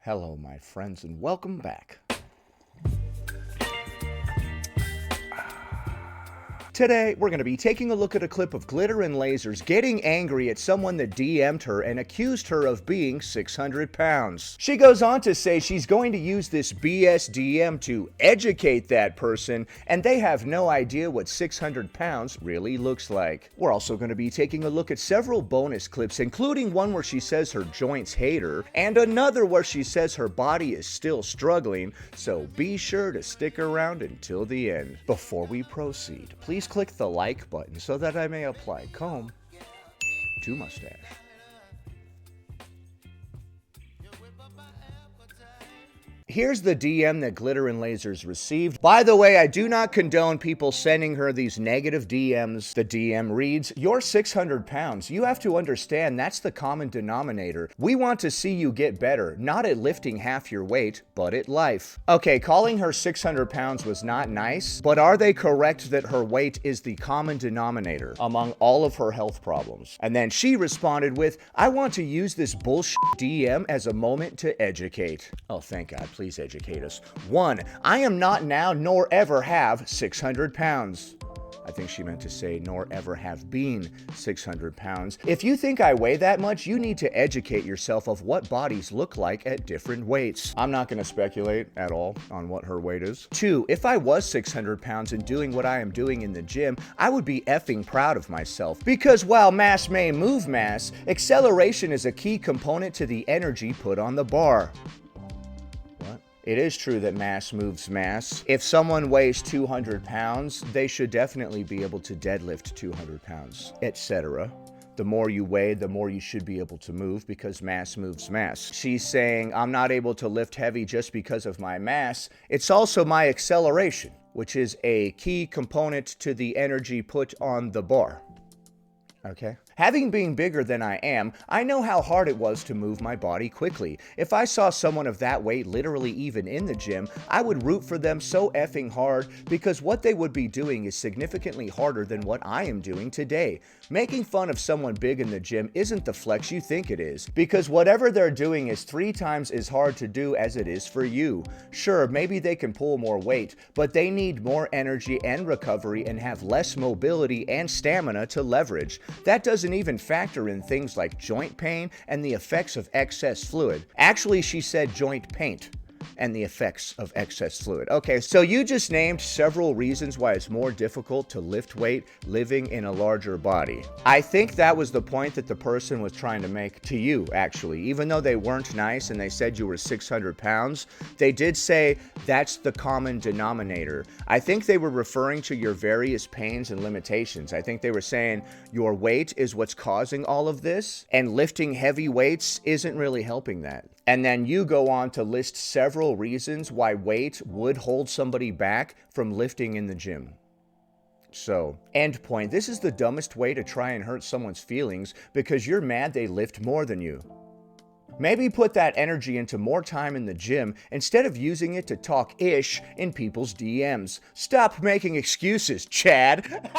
Hello, my friends, and welcome back. Today, we're going to be taking a look at a clip of GlitterAndLazers getting angry at someone that DM'd her and accused her of being 600 pounds. She goes on to say she's going to use this BS DM to educate that person, and they have no idea what 600 pounds really looks like. We're also going to be taking a look at several bonus clips, including one where she says her joints hate her, and another where she says her body is still struggling, so be sure to stick around until the end. Before we proceed, please click the like button so that I may apply comb to mustache. Here's the DM that GlitterAndLazers received. By the way, I do not condone people sending her these negative DMs. The DM reads, "You're 600 pounds. You have to understand that's the common denominator. We want to see you get better, not at lifting half your weight, but at life." Okay, calling her 600 pounds was not nice, but are they correct that her weight is the common denominator among all of her health problems? And then she responded with, "I want to use this bullshit DM as a moment to educate." Oh, thank God. Please educate us. 1. I am not now nor ever have 600 pounds. I think she meant to say nor ever have been 600 pounds. If you think I weigh that much, you need to educate yourself of what bodies look like at different weights. I'm not going to speculate at all on what her weight is. 2. If I was 600 pounds and doing what I am doing in the gym, I would be effing proud of myself. Because while mass may move mass, acceleration is a key component to the energy put on the bar. It is true that mass moves mass. If someone weighs 200 pounds, they should definitely be able to deadlift 200 pounds, etc. The more you weigh, the more you should be able to move because mass moves mass. She's saying, I'm not able to lift heavy just because of my mass. It's also my acceleration, which is a key component to the energy put on the bar. Okay? Having been bigger than I am, I know how hard it was to move my body quickly. If I saw someone of that weight literally even in the gym, I would root for them so effing hard because what they would be doing is significantly harder than what I am doing today. Making fun of someone big in the gym isn't the flex you think it is, because whatever they're doing is 3 times as hard to do as it is for you. Sure, maybe they can pull more weight, but they need more energy and recovery and have less mobility and stamina to leverage. That doesn't even factor in things like joint pain and the effects of excess fluid. Actually, she said joint paint and the effects of excess fluid. Okay, so you just named several reasons why it's more difficult to lift weight living in a larger body. I think that was the point that the person was trying to make to you, actually. Even though they weren't nice and they said you were 600 pounds, they did say that's the common denominator. I think they were referring to your various pains and limitations. I think they were saying your weight is what's causing all of this, and lifting heavy weights isn't really helping that. And then you go on to list several reasons why weight would hold somebody back from lifting in the gym. So, end point. This is the dumbest way to try and hurt someone's feelings because you're mad they lift more than you. Maybe put that energy into more time in the gym instead of using it to talk ish in people's DMs. Stop making excuses, Chad.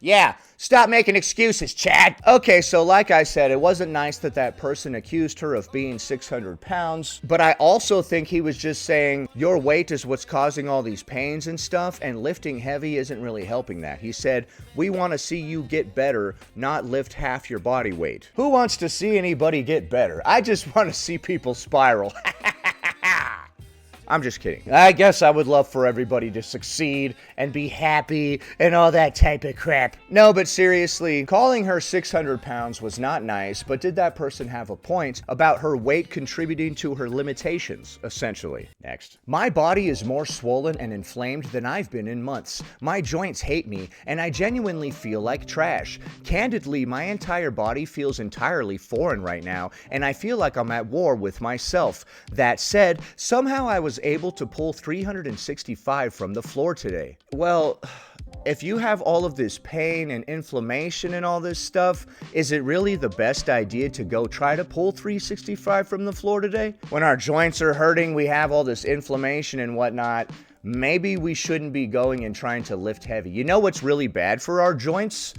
Yeah, stop making excuses, Chad. Okay, so like I said, it wasn't nice that that person accused her of being 600 pounds, but I also think he was just saying your weight is what's causing all these pains and stuff, and lifting heavy isn't really helping that. He said, we want to see you get better, not lift half your body weight. Who wants to see anybody get better? I just want to see people spiral. I'm just kidding. I guess I would love for everybody to succeed and be happy and all that type of crap. No, but seriously, calling her 600 pounds was not nice, but did that person have a point about her weight contributing to her limitations, essentially? Next. My body is more swollen and inflamed than I've been in months. My joints hate me, and I genuinely feel like trash. Candidly, my entire body feels entirely foreign right now, and I feel like I'm at war with myself. That said, somehow I was able to pull 365 from the floor today. Well, if you have all of this pain and inflammation and all this stuff, is it really the best idea to go try to pull 365 from the floor today? When our joints are hurting, we have all this inflammation and whatnot, maybe we shouldn't be going and trying to lift heavy. You know what's really bad for our joints?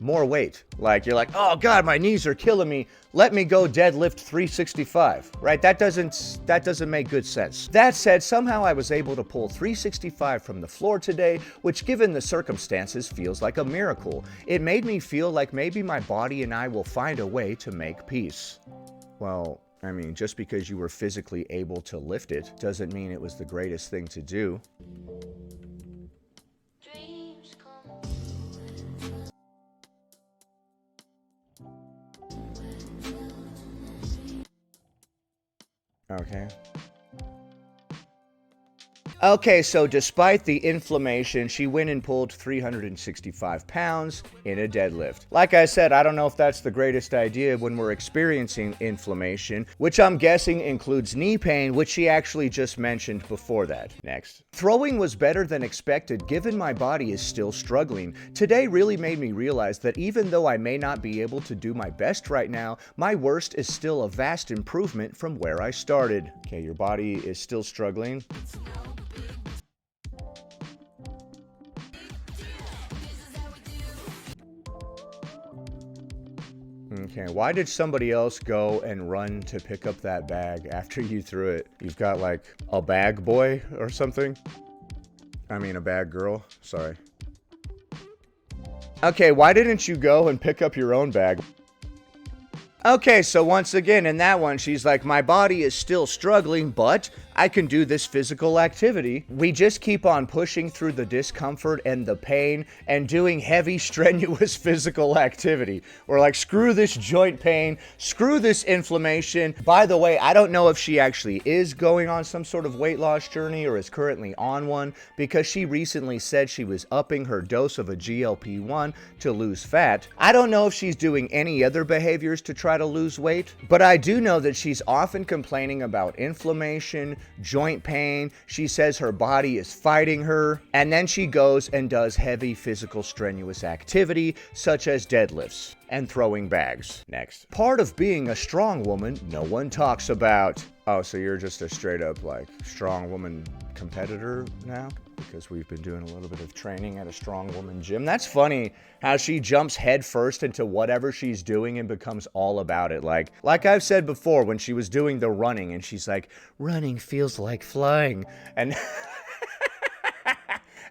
more weight. Like, you're like, oh God, my knees are killing me. Let me go deadlift 365, right? That doesn't make good sense. That said, somehow I was able to pull 365 from the floor today, which given the circumstances feels like a miracle. It made me feel like maybe my body and I will find a way to make peace. Well, I mean, just because you were physically able to lift it doesn't mean it was the greatest thing to do. Okay. Okay, so despite the inflammation, she went and pulled 365 pounds in a deadlift. Like I said, I don't know if that's the greatest idea when we're experiencing inflammation, which I'm guessing includes knee pain, which she actually just mentioned before that. Next. Throwing was better than expected given my body is still struggling. Today really made me realize that even though I may not be able to do my best right now, my worst is still a vast improvement from where I started. Okay, your body is still struggling. Okay, why did somebody else go and run to pick up that bag after you threw it? You've got like a bag boy or something? I mean, a bag girl, sorry. Okay, why didn't you go and pick up your own bag? Okay, so once again, in that one, she's like, my body is still struggling, but I can do this physical activity. We just keep on pushing through the discomfort and the pain and doing heavy, strenuous physical activity. We're like, screw this joint pain, screw this inflammation. By the way, I don't know if she actually is going on some sort of weight loss journey or is currently on one, because she recently said she was upping her dose of a GLP-1 to lose fat. I don't know if she's doing any other behaviors to try to lose weight, but I do know that she's often complaining about inflammation, joint pain. She says her body is fighting her, and then she goes and does heavy physical strenuous activity such as deadlifts and throwing bags. Next. Part of being a strong woman no one talks about. Oh, so you're just a straight up like strong woman competitor now? Because we've been doing a little bit of training at a strong woman gym. That's funny how she jumps headfirst into whatever she's doing and becomes all about it. Like I've said before, when she was doing the running and she's like, running feels like flying. And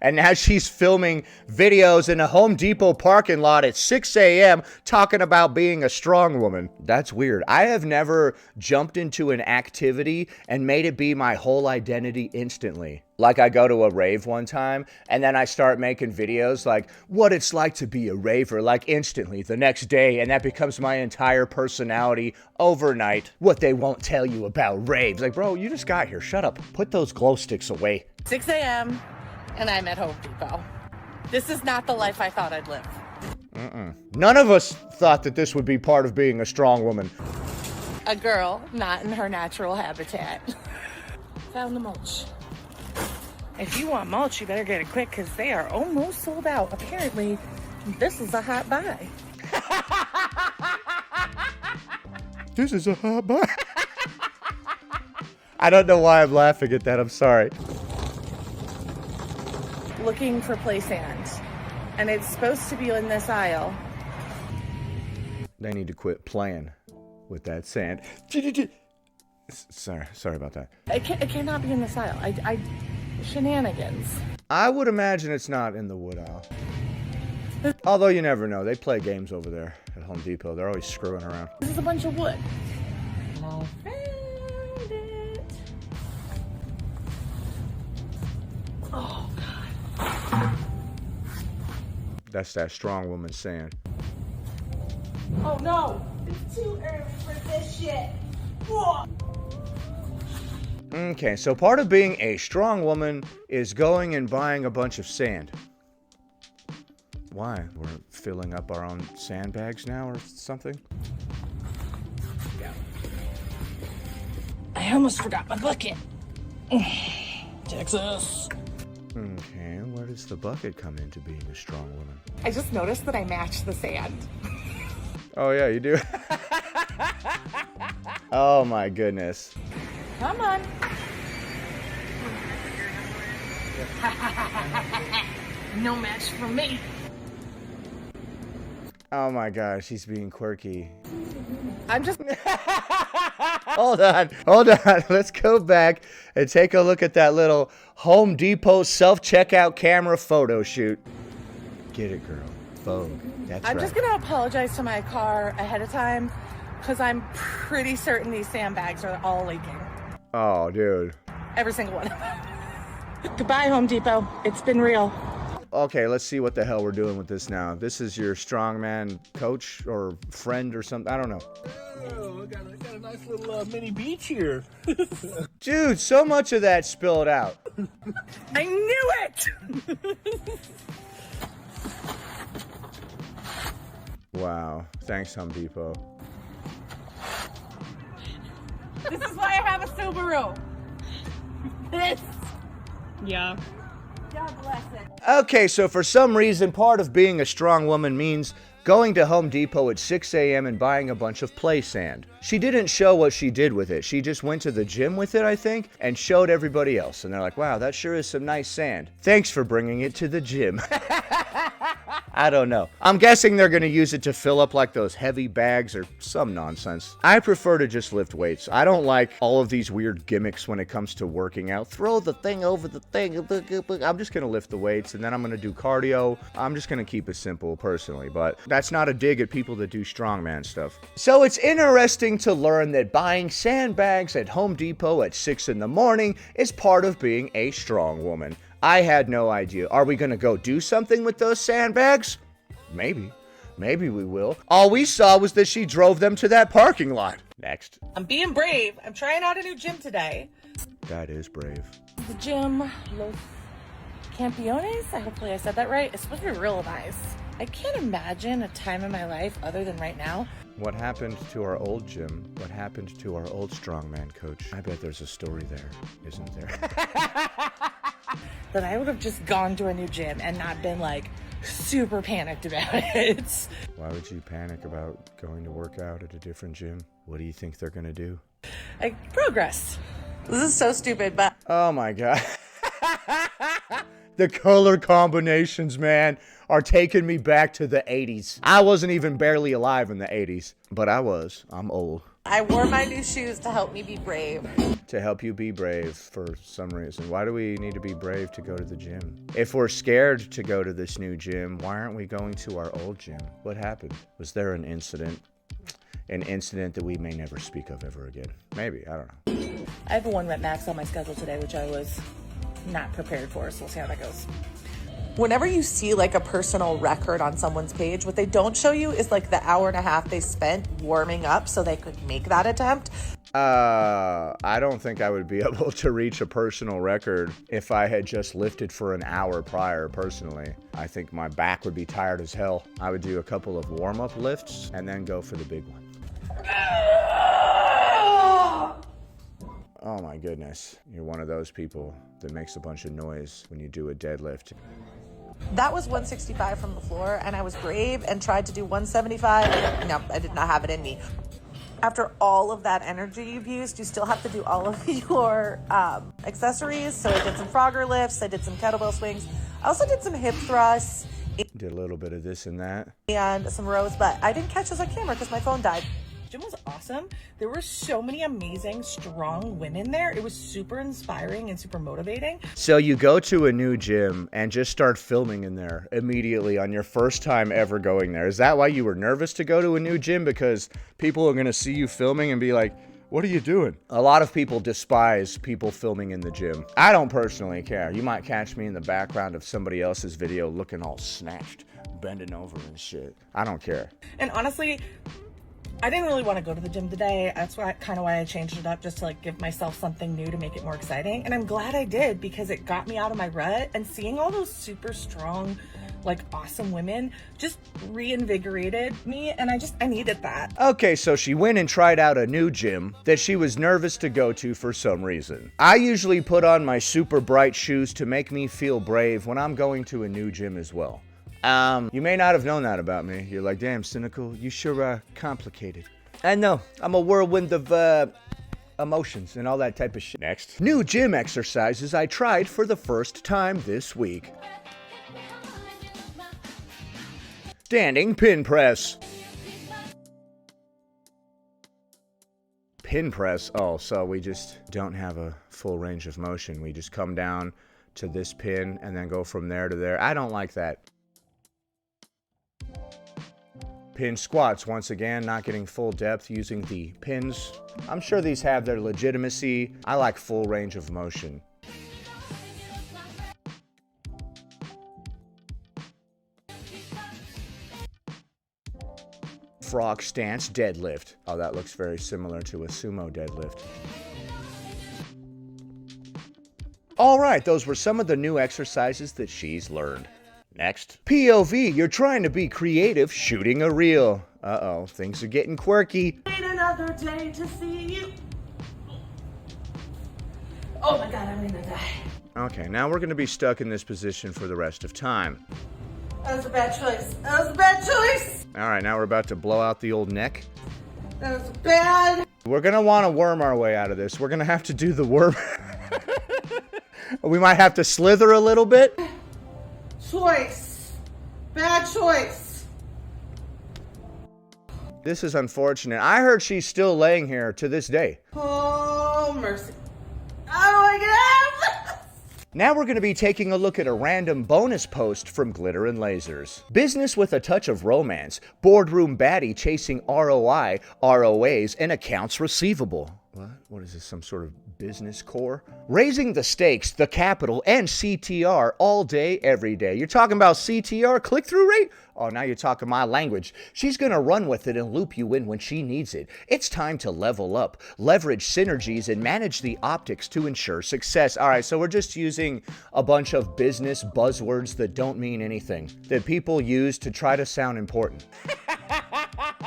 and now she's filming videos in a Home Depot parking lot at 6 a.m. talking about being a strong woman. That's weird. I have never jumped into an activity and made it be my whole identity instantly. Like I go to a rave one time and then I start making videos like what it's like to be a raver, like instantly the next day, and that becomes my entire personality overnight. What they won't tell you about raves. Like, bro, you just got here. Shut up. Put those glow sticks away. 6 a.m. and I'm at Home Depot. This is not the life I thought I'd live. None of us thought that this would be part of being a strong woman. A girl not in her natural habitat. Found the mulch. If you want mulch, you better get it quick because they are almost sold out. Apparently, this is a hot buy. This is a hot buy. I don't know why I'm laughing at that. I'm sorry. Looking for play sand, and it's supposed to be in this aisle. They need to quit playing with that sand. Sorry about that. It cannot be in this aisle. Shenanigans. I would imagine it's not in the wood aisle. Although you never know. They play games over there at Home Depot. They're always screwing around. This is a bunch of wood. I found it. Oh, God. That's that strong woman sand. Oh, no. It's too early for this shit. Whoa. Okay, so part of being a strong woman is going and buying a bunch of sand. Why? We're filling up our own sandbags now or something? Yeah. I almost forgot my bucket. Texas. Okay, where does the bucket come into being a strong woman? I just noticed that I matched the sand. Oh, yeah, you do? Oh, my goodness. Come on. No match for me. Oh my gosh, he's being quirky. I'm just... Hold on. Let's go back and take a look at that little Home Depot self-checkout camera photo shoot. Get it, girl. Vogue. That's right. I'm just gonna apologize to my car ahead of time because I'm pretty certain these sandbags are all leaking. Oh, dude. Every single one of them. Goodbye, Home Depot. It's been real. Okay, let's see what the hell we're doing with this now. This is your strongman coach or friend or something. I don't know. Oh, I got a nice little mini beach here. Dude, so much of that spilled out. I knew it! Wow. Thanks, Home Depot. This is why I have a Subaru. This. Yeah. God bless it. Okay, so for some reason, part of being a strong woman means going to Home Depot at 6 a.m. and buying a bunch of play sand. She didn't show what she did with it. She just went to the gym with it, I think, and showed everybody else. And they're like, wow, that sure is some nice sand. Thanks for bringing it to the gym. I don't know. I'm guessing they're going to use it to fill up like those heavy bags or some nonsense. I prefer to just lift weights. I don't like all of these weird gimmicks when it comes to working out. Throw the thing over the thing. I'm just going to lift the weights and then I'm going to do cardio. I'm just going to keep it simple personally, but that's not a dig at people that do strongman stuff. So it's interesting to learn that buying sandbags at Home Depot at 6 in the morning is part of being a strong woman. I had no idea. Are we going to go do something with those sandbags? Maybe. Maybe we will. All we saw was that she drove them to that parking lot. Next. I'm being brave. I'm trying out a new gym today. That is brave. The gym Los Campeones. Hopefully I said that right. It's supposed to be real nice. I can't imagine a time in my life other than right now. What happened to our old gym? What happened to our old strongman coach? I bet there's a story there, isn't there? That I would have just gone to a new gym and not been like super panicked about it. Why would you panic about going to work out at a different gym? What do you think they're gonna do? Like, progress. This is so stupid, but... Oh my god. The color combinations, man, are taking me back to the 80s. I wasn't even barely alive in the 80s, but I was. I'm old. I wore my new shoes to help me be brave. To help you be brave for some reason. Why do we need to be brave to go to the gym? If we're scared to go to this new gym, why aren't we going to our old gym? What happened? Was there an incident? An incident that we may never speak of ever again. Maybe, I don't know. I have a 1 rep max on my schedule today, which I was not prepared for, so we'll see how that goes. Whenever you see like a personal record on someone's page, what they don't show you is like the hour and a half they spent warming up so they could make that attempt. I don't think I would be able to reach a personal record if I had just lifted for an hour prior personally. I think my back would be tired as hell. I would do a couple of warm-up lifts and then go for the big one. Oh my goodness. You're one of those people that makes a bunch of noise when you do a deadlift. That was 165 from the floor, and I was brave and tried to do 175. No, I did not have it in me. After all of that energy you've used, you still have to do all of your accessories. So I did some Frogger lifts, I did some kettlebell swings. I also did some hip thrusts. Did a little bit of this and that. And some rows, but I didn't catch those on camera because my phone died. The gym was awesome. There were so many amazing, strong women there. It was super inspiring and super motivating. So you go to a new gym and just start filming in there immediately on your first time ever going there. Is that why you were nervous to go to a new gym? Because people are going to see you filming and be like, what are you doing? A lot of people despise people filming in the gym. I don't personally care. You might catch me in the background of somebody else's video looking all snatched, bending over and shit. I don't care. And honestly, I didn't really want to go to the gym today. That's why I changed it up, just to like give myself something new to make it more exciting. And I'm glad I did because it got me out of my rut, and seeing all those super strong, like awesome women just reinvigorated me, and I needed that. Okay, so she went and tried out a new gym that she was nervous to go to for some reason. I usually put on my super bright shoes to make me feel brave when I'm going to a new gym as well. You may not have known that about me. You're like, damn, Cynical, you sure are complicated. I know, I'm a whirlwind of emotions and all that type of shit. Next. New gym exercises I tried for the first time this week. Standing pin press. Pin press. Oh, so we just don't have a full range of motion. We just come down to this pin and then go from there to there. I don't like that. Pin squats, once again, not getting full depth using the pins. I'm sure these have their legitimacy. I like full range of motion. Frog stance deadlift. Oh, that looks very similar to a sumo deadlift. All right, those were some of the new exercises that she's learned. Next, POV, you're trying to be creative shooting a reel. Uh-oh, things are getting quirky. Wait another day to see you. Oh my God, I'm gonna die. Okay, now we're gonna be stuck in this position for the rest of time. That was a bad choice. That was a bad choice. All right, now we're about to blow out the old neck. That was bad. We're gonna want to worm our way out of this. We're gonna have to do the worm. We might have to slither a little bit. Choice. Bad choice. This is unfortunate. I heard she's still laying here to this day. Oh, mercy. Oh my God. Now we're going to be taking a look at a random bonus post from GlitterAndLazers. Business with a touch of romance. Boardroom baddie chasing ROI, ROAs, and accounts receivable. What is this, some sort of business core? Raising the stakes, the capital, and CTR all day, every day. You're talking about CTR, click-through rate? Oh, now you're talking my language. She's gonna run with it and loop you in when she needs it. It's time to level up, leverage synergies, and manage the optics to ensure success. All right, so we're just using a bunch of business buzzwords that don't mean anything, that people use to try to sound important.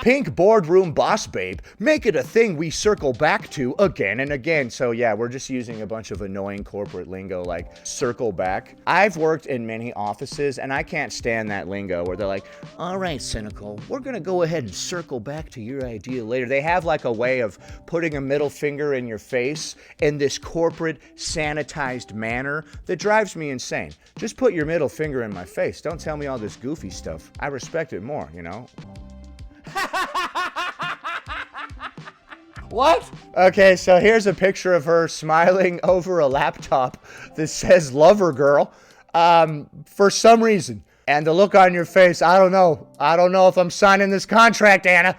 Pink boardroom boss babe, make it a thing we circle back to again and again. So yeah, we're just using a bunch of annoying corporate lingo like circle back. I've worked in many offices and I can't stand that lingo where they're like, all right, Cynical, we're gonna go ahead and circle back to your idea later. They have like a way of putting a middle finger in your face in this corporate sanitized manner that drives me insane. Just put your middle finger in my face. Don't tell me all this goofy stuff. I respect it more, you know? What? Okay, so here's a picture of her smiling over a laptop that says "Lover Girl" for some reason. And the look on your face, I don't know. I don't know if I'm signing this contract, Anna.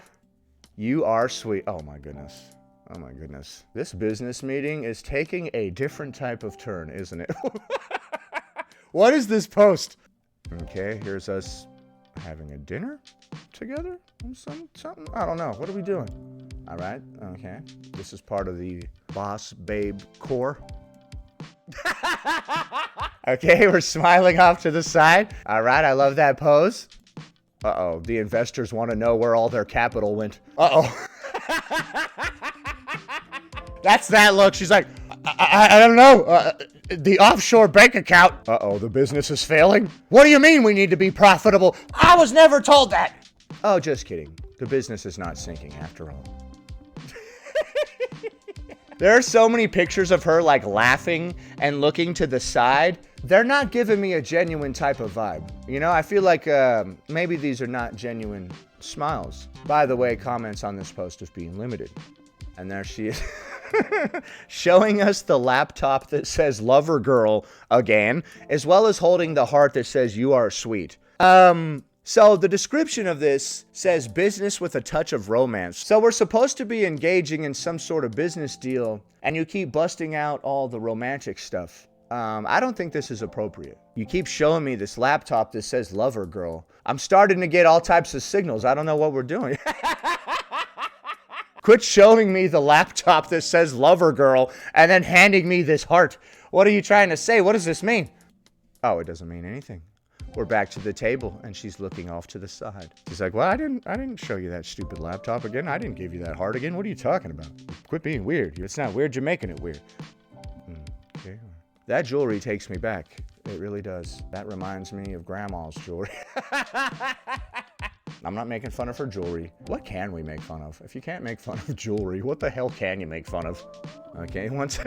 You are sweet. Oh my goodness. Oh my goodness. This business meeting is taking a different type of turn, isn't it? What is this post? Okay, here's us having a dinner together? Something? I don't know. What are we doing? All right. Okay. This is part of the boss babe core. Okay, we're smiling off to the side. All right, I love that pose. Uh-oh, the investors want to know where all their capital went. Uh-oh. That's that look. She's like, I don't know. The offshore bank account. Uh-oh, the business is failing? What do you mean we need to be profitable? I was never told that. Oh, just kidding. The business is not sinking after all. There are so many pictures of her like laughing and looking to the side. They're not giving me a genuine type of vibe. You know, I feel like maybe these are not genuine smiles. By the way, comments on this post have been limited. And there she is. Showing us the laptop that says "Lover Girl" again, as well as holding the heart that says "You are sweet." So the description of this says business with a touch of romance. So we're supposed to be engaging in some sort of business deal, and you keep busting out all the romantic stuff. I don't think this is appropriate. You keep showing me this laptop that says "Lover Girl." I'm starting to get all types of signals. I don't know what we're doing. Quit showing me the laptop that says "Lover Girl" and then handing me this heart. What are you trying to say? What does this mean? Oh, it doesn't mean anything. We're back to the table, and she's looking off to the side. She's like, well, I didn't show you that stupid laptop again. I didn't give you that heart again. What are you talking about? Quit being weird. It's not weird. You're making it weird. Okay. That jewelry takes me back. It really does. That reminds me of Grandma's jewelry. I'm not making fun of her jewelry. What can we make fun of? If you can't make fun of jewelry, what the hell can you make fun of? Okay, once.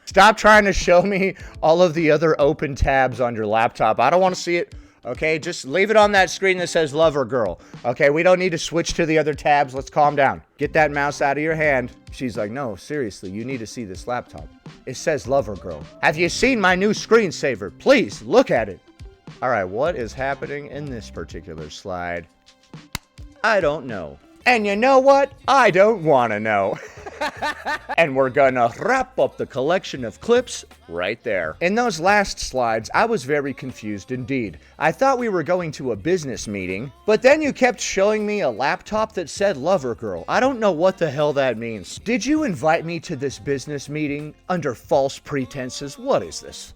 Stop trying to show me all of the other open tabs on your laptop. I don't want to see it. Okay, just leave it on that screen that says lover girl. Okay, we don't need to switch to the other tabs. Let's calm down. Get that mouse out of your hand. She's like, no, seriously, you need to see this laptop. It says lover girl. Have you seen my new screensaver? Please, look at it. All right, what is happening in this particular slide? I don't know. And you know what? I don't want to know. And we're gonna wrap up the collection of clips right there. In those last slides, I was very confused indeed. I thought we were going to a business meeting, but then you kept showing me a laptop that said lover girl. I don't know what the hell that means. Did you invite me to this business meeting under false pretenses? What is this?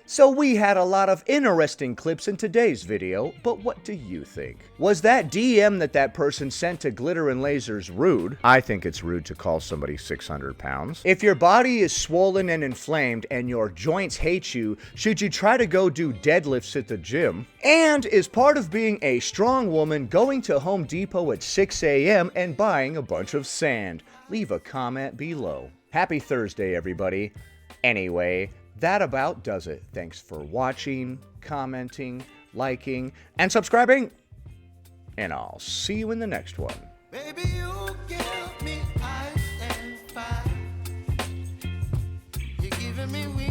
So we had a lot of interesting clips in today's video, but what do you think? Was that DM that person sent to Glitter and Lasers rude? I think it's rude to call somebody 600 pounds. If your body is swollen and inflamed and your joints hate you, should you try to go do deadlifts at the gym? And is part of being a strong woman going to Home Depot at 6 a.m. and buying a bunch of sand? Leave a comment below. Happy Thursday, everybody. Anyway, that about does it. Thanks for watching, commenting, liking, and subscribing. And I'll see you in the next one. Baby, you give me ice and fire. You're giving me